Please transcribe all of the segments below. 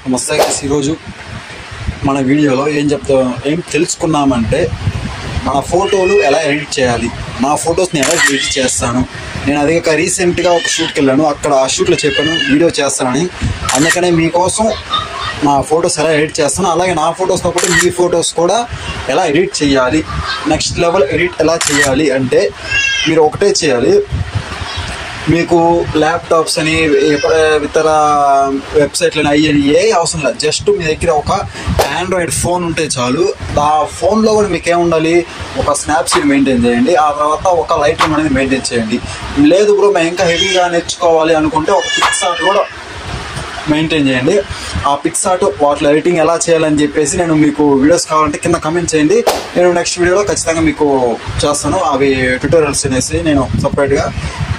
నమస్తే గైస్, ఈరోజు మన వీడియోలో ఏం తెలుసుకున్నామంటే మన ఫోటోలు ఎలా ఎడిట్ చేయాలి, నా ఫొటోస్ని ఎలా ఎడిట్ చేస్తాను. నేను అదే రీసెంట్గా ఒక షూట్కి వెళ్ళాను, అక్కడ ఆ షూట్లో చెప్పాను వీడియో చేస్తానని. అందుకనే మీకోసం నా ఫొటోస్ ఎలా ఎడిట్ చేస్తాను, అలాగే నా ఫొటోస్తో పాటు మీ ఫొటోస్ కూడా ఎలా ఎడిట్ చేయాలి, నెక్స్ట్ లెవెల్ ఎడిట్ ఎలా చేయాలి అంటే మీరు ఒకటే చేయాలి. మీకు ల్యాప్టాప్స్ అని ఇతర వెబ్సైట్లని అయ్యని ఏ అవసరం లేదు. జస్ట్ మీ దగ్గర ఒక ఆండ్రాయిడ్ ఫోన్ ఉంటే చాలు. ఆ ఫోన్లో కూడా మీకు ఏముండాలి, ఒక స్నాప్సీడ్ మెయింటైన్ చేయండి, ఆ తర్వాత ఒక లైట్ రూమ్ అనేది మెయింటైన్ చేయండి. లేదు బ్రో మేము ఇంకా హెవీగా నేర్చుకోవాలి అనుకుంటే ఒక పిక్సార్ట్ కూడా మెయింటైన్ చేయండి. ఆ పిక్సార్ట్ వాటిలో ఎడిటింగ్ ఎలా చేయాలని చెప్పేసి నేను మీకు వీడియోస్ కావాలంటే కింద కమెంట్ చేయండి. నేను నెక్స్ట్ వీడియోలో ఖచ్చితంగా మీకు చేస్తాను. అవి ట్యూటోరియల్స్ అనేసి నేను సపరేట్గా.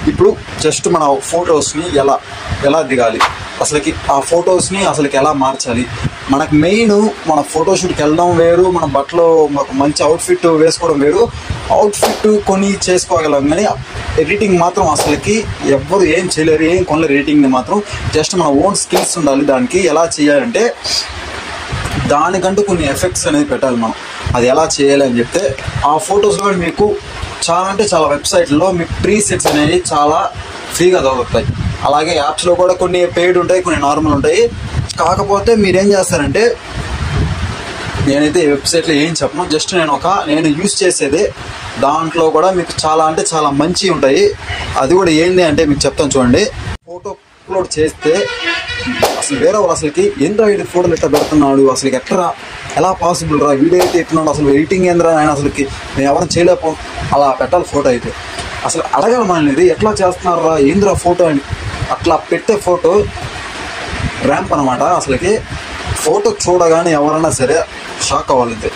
ఇప్పుడు జస్ట్ మన ఫొటోస్ని ఎలా దిగాలి, అసలుకి ఆ ఫొటోస్ని అసలుకి ఎలా మార్చాలి. మనకు మెయిన్ మన ఫోటోషూట్కి వెళ్ళడం వేరు, మన బట్టలో ఒక మంచి అవుట్ఫిట్ వేసుకోవడం వేరు. అవుట్ఫిట్ కొని చేసుకోగలం కానీ ఎడిటింగ్ మాత్రం అసలుకి ఎవ్వరు ఏం చేయలేరు, ఏం కొనలేరు. ఎడిటింగ్ని మాత్రం జస్ట్ మన ఓన్ స్కిల్స్ ఉండాలి. దానికి ఎలా చేయాలంటే దానికంటూ కొన్ని ఎఫెక్ట్స్ అనేది పెట్టాలి మనం. అది ఎలా చేయాలి అని చెప్తే ఆ ఫొటోస్లో మీకు చాలా అంటే చాలా వెబ్సైట్లో మీకు ప్రీసెట్స్ అనేవి చాలా ఫ్రీగా దొరుకుతాయి. అలాగే యాప్స్లో కూడా కొన్ని పెయిడ్ ఉంటాయి, కొన్ని నార్మల్ ఉంటాయి. కాకపోతే మీరేం చేస్తారంటే, నేనైతే ఈ వెబ్సైట్లో ఏం చెప్పను, జస్ట్ నేను యూస్ చేసేదే. దాంట్లో కూడా మీకు చాలా అంటే చాలా మంచివి ఉంటాయి. అది కూడా ఏంది అంటే మీకు చెప్తాను చూడండి. ఫోటో అప్లోడ్ చేస్తే అసలు వేరే వాళ్ళు అసలుకి ఏంద్రా ఇది ఫోటోలు ఎట్లా పెడుతున్నాడు, అసలు ఎలా పాసిబుల్ రా, వీడియో అయితే ఎట్లున్నాడు, అసలు ఎడిటింగ్ ఏంద్రా ఆయన, అసలుకి మేము ఎవరైనా చేయలేకపో అలా పెట్టాలి ఫోటో అయితే. అసలు అడగాలి మనల్ని, ఎట్లా చేస్తున్నారా ఏంద్రా ఫోటో అని. అట్లా పెట్టే ఫోటో ర్యాంప్ అనమాట. అసలుకి ఫోటో చూడగానే ఎవరైనా సరే షాక్ అవ్వాలంతే.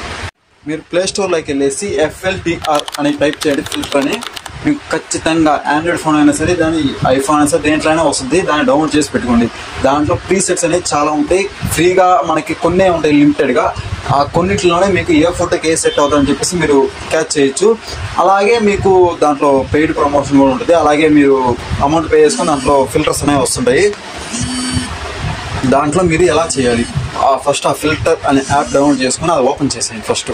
మీరు ప్లేస్టోర్లోకి వెళ్ళేసి FLTR అని టైప్ చేయండి, ఫిల్టర్ అని. మీకు ఖచ్చితంగా ఆండ్రాయిడ్ ఫోన్ అయినా సరే, దాని ఐఫోన్ అయినా సరే, దేంట్లో అయినా వస్తుంది. దాన్ని డౌన్లోడ్ చేసి పెట్టుకోండి. దాంట్లో ప్రీసెట్స్ అనేవి చాలా ఉంటాయి, ఫ్రీగా మనకి కొన్నే ఉంటాయి లిమిటెడ్గా. ఆ కొన్నిట్లోనే మీకు ఏ ఫోటోకి ఏ సెట్ అవుతుందని చెప్పేసి మీరు క్యాచ్ చేయొచ్చు. అలాగే మీకు దాంట్లో పెయిడ్ ప్రమోషన్ కూడా ఉంటుంది. అలాగే మీరు అమౌంట్ పే చేసుకొని దాంట్లో ఫిల్టర్స్ అనేవి వస్తుంటాయి. దాంట్లో మీరు ఎలా చేయాలి, ఫస్ట్ ఆ ఫిల్టర్ అనే యాప్ డౌన్లోడ్ చేసుకుని అది ఓపెన్ చేసేయండి. ఫస్ట్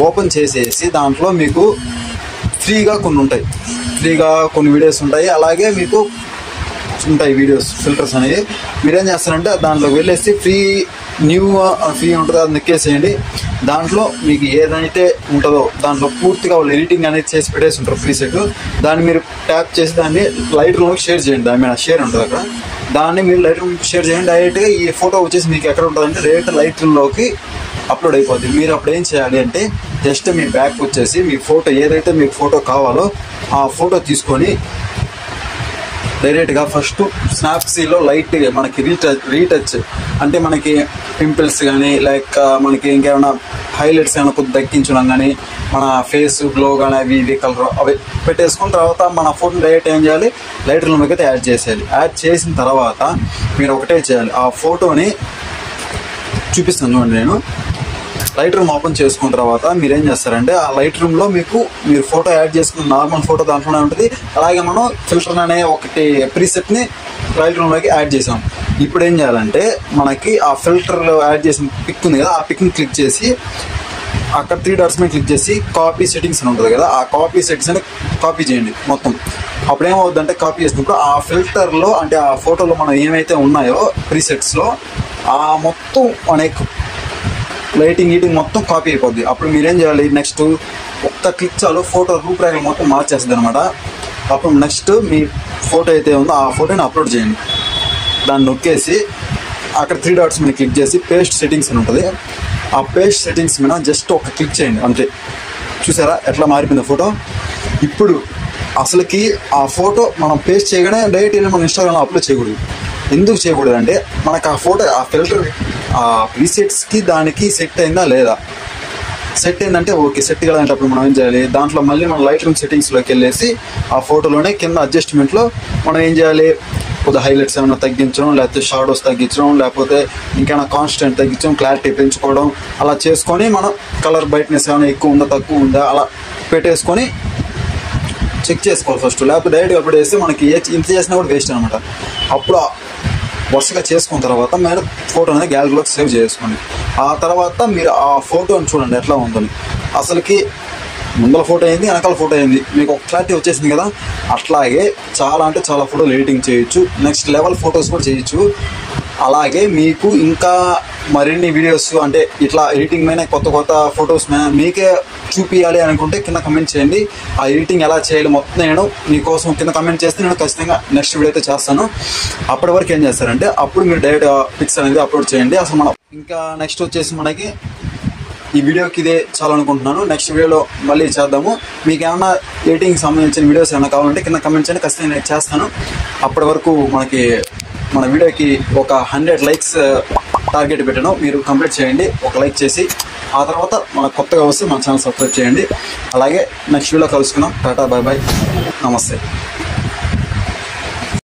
ఓపెన్ చేసేసి దాంట్లో మీకు ఫ్రీగా కొన్ని ఉంటాయి, ఫ్రీగా కొన్ని వీడియోస్ ఉంటాయి. అలాగే మీకు ఉంటాయి వీడియోస్ ఫిల్టర్స్ అనేవి. మీరేం చేస్తారంటే దాంట్లోకి వెళ్ళేసి ఫ్రీ ఉంటుంది, అది నొక్కేసేయండి. దాంట్లో మీకు ఏదైతే ఉంటుందో దాంట్లో పూర్తిగా వాళ్ళు ఎడిటింగ్ అనేది చేసి పెట్టేసి ఉంటారు ప్రీసెట్. దాన్ని మీరు ట్యాప్ చేసి దాన్ని లైట్ రూమ్కి షేర్ చేయండి. దాని మీద షేర్ ఉంటుంది అక్కడ, దాన్ని మీరు లైట్ రూమ్కి షేర్ చేయండి. డైరెక్ట్గా ఈ ఫోటో వచ్చేసి మీకు ఎక్కడ ఉంటుందంటే డైరెక్ట్ లైట్ రూమ్లోకి అప్లోడ్ అయిపోద్ది. మీరు అప్పుడు ఏం చేయాలి అంటే జస్ట్ మీ బ్యాక్ వచ్చేసి మీ ఫోటో ఏదైతే మీకు ఫోటో కావాలో ఆ ఫోటో తీసుకొని డైరెక్ట్గా ఫస్ట్ స్నాప్సీలో లైట్గా మనకి రీటచ్ అంటే మనకి పింపుల్స్ కానీ లైక్ మనకి ఇంకేమైనా హైలైట్స్ ఏమైనా కొద్ది తగ్గించడం కానీ, మన ఫేస్ గ్లో కానీ అవి కలర్ అవి పెట్టేసుకున్న తర్వాత మన ఫోటోని డైరెక్ట్ ఏం చేయాలి, లైట్ రూమ్లోకి అయితే యాడ్ చేసేయాలి. యాడ్ చేసిన తర్వాత మీరు ఒకటే చేయాలి, ఆ ఫోటోని చూపిస్తాను చూడండి. నేను లైట్ రూమ్ ఓపెన్ చేసుకున్న తర్వాత మీరు ఏం చేస్తారంటే ఆ లైట్ రూమ్లో మీరు ఫోటో యాడ్ చేసుకున్న నార్మల్ ఫోటో దాంట్లోనే ఉంటుంది. అలాగే మనం ఫిల్టర్ అనే ఒకటి ప్రీసెట్ని లైట్ రూమ్లోకి యాడ్ చేసాం. ఇప్పుడు ఏం చేయాలంటే మనకి ఆ ఫిల్టర్లో యాడ్ చేసిన పిక్ ఉంది కదా, ఆ పిక్ని క్లిక్ చేసి అక్కడ 3 డాట్స్ మీద క్లిక్ చేసి కాపీ సెట్టింగ్స్ అని ఉంటుంది కదా, ఆ కాపీ సెట్టింగ్స్ అని కాపీ చేయండి మొత్తం. అప్పుడు ఏమవుతుందంటే కాపీ చేసినప్పుడు ఆ ఫిల్టర్లో అంటే ఆ ఫోటోలో మనం ఏమైతే ఉన్నాయో ప్రీసెట్స్లో ఆ మొత్తం మనకి లైటింగ్ మొత్తం కాపీ అయిపోద్ది. అప్పుడు మీరేం చేయాలి, నెక్స్ట్ ఒక్క క్లిక్ చాలు ఫోటో రూపురేఖలు మొత్తం మార్చేస్తుంది అనమాట. అప్పుడు నెక్స్ట్ మీ ఫోటో అయితే ఉందో ఆ ఫోటోని అప్లోడ్ చేయండి. దాన్ని నొక్కేసి అక్కడ 3 డాట్స్ మీద క్లిక్ చేసి పేస్ట్ సెట్టింగ్స్ అని ఉంటుంది. ఆ పేస్ట్ సెట్టింగ్స్ మీద జస్ట్ ఒక క్లిక్ చేయండి అంతే. చూసారా ఎట్లా మారిపోయింది ఫోటో. ఇప్పుడు అసలుకి ఆ ఫోటో మనం పేస్ట్ చేయగానే డైరెక్ట్ మనం ఇన్స్టాగ్రామ్లో అప్లోడ్ చేయకూడదు. ఎందుకు చేయకూడదు అంటే మనకు ఆ ఫోటో ఆ ఫిల్టర్ ఆ ప్రీసెట్స్కి దానికి సెట్ అయిందా లేదా, సెట్ అయిందంటే ఓకే. సెట్ కాదంటప్పుడు మనం ఏం చేయాలి, దాంట్లో మళ్ళీ మనం లైట్ రూమ్ సెట్టింగ్స్లోకి వెళ్ళేసి ఆ ఫోటోలోనే కింద అడ్జస్ట్మెంట్లో మనం ఏం చేయాలి, కొద్దిగా హైలైట్స్ ఏమైనా తగ్గించడం, లేకపోతే షాడోస్ తగ్గించడం, లేకపోతే ఇంకేమైనా కాన్స్టెంట్ తగ్గించడం, క్లారిటీ పెంచుకోవడం, అలా చేసుకొని మనం కలర్ బ్రైట్నెస్ ఏమైనా ఎక్కువ ఉందా తక్కువ ఉందా అలా పెట్టేసుకొని చెక్ చేసుకోవాలి ఫస్ట్. లేకపోతే డైరెక్ట్గా అప్పుడు వేస్తే మనకి ఇంత చేసినా కూడా వేస్ట్ అనమాట. అప్పుడు వరుసగా చేసుకున్న తర్వాత మీరు ఫోటో అనేది గ్యాలరీలోకి సేవ్ చేసుకోండి. ఆ తర్వాత మీరు ఆ ఫోటోని చూడండి ఎట్లా ఉందని. అసలుకి ముందల ఫోటో అయింది, వెనకాల ఫోటో అయింది, మీకు ఒక క్లారిటీ వచ్చేసింది కదా. అట్లాగే చాలా అంటే చాలా ఫోటోలు ఎడిటింగ్ చేయొచ్చు, నెక్స్ట్ లెవెల్ ఫొటోస్ కూడా చేయొచ్చు. అలాగే మీకు ఇంకా మరిన్ని వీడియోస్ అంటే ఇట్లా ఎడిటింగ్ మీద కొత్త కొత్త ఫొటోస్ మీద మీకే చూపించాలి అనుకుంటే కింద కమెంట్ చేయండి. ఆ ఎడిటింగ్ ఎలా చేయాలి మొత్తం నేను మీకోసం కింద కమెంట్ చేస్తే నేను ఖచ్చితంగా నెక్స్ట్ వీడియో అయితే చేస్తాను. అప్పటి వరకు ఏం చేస్తారంటే అప్పుడు మీరు డైరెక్ట్ పిక్స్ అనేది అప్లోడ్ చేయండి. అసలు మనం ఇంకా నెక్స్ట్ వచ్చేసి మనకి ఈ వీడియోకి ఇదే చాలా అనుకుంటున్నాను. నెక్స్ట్ వీడియోలో మళ్ళీ చేద్దాము. మీకు ఏమన్నా ఎడిటింగ్ సంబంధించిన వీడియోస్ ఏమైనా కావాలంటే కింద కమెంట్ చేయండి, ఖచ్చితంగా నేను చేస్తాను. అప్పటి వరకు మన వీడియోకి ఒక 100 లైక్స్ టార్గెట్ పెట్టాను, మీరు కంప్లీట్ చేయండి ఒక లైక్ చేసి. ఆ తర్వాత మన కొత్తగా వస్తే మన ఛానల్ సబ్స్క్రైబ్ చేయండి. అలాగే నెక్స్ట్ వీడియోలో కలుసుకుందాం. టాటా, బాయ్ బాయ్, నమస్తే.